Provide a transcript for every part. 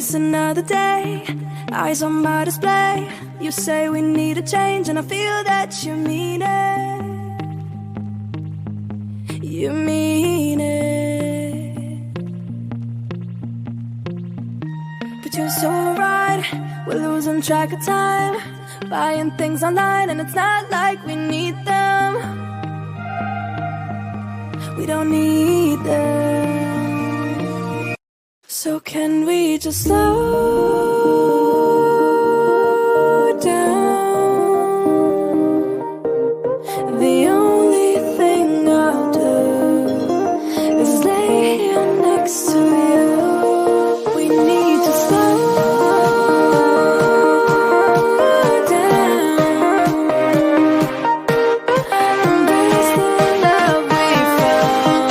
It's another day, eyes on my display. You say we need a change, and I feel that you mean it. You mean it. But you're so right, we're losing track of time, buying things online, and it's not like we need them. We don't need them. So can we just slow down? The only thing I'll do is lay here next to you. We need to slow down. Embrace the love we found.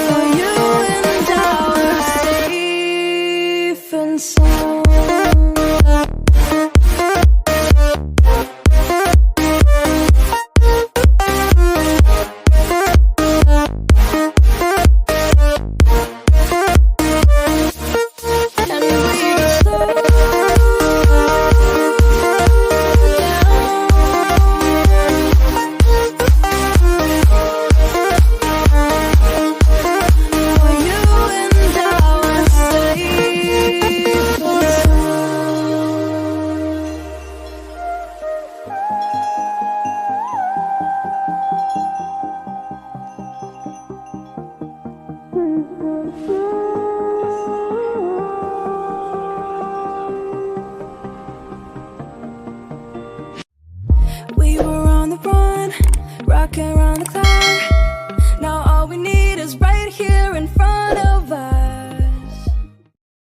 For you and I, we're safe and sound. We were on the run, rocking around the clock.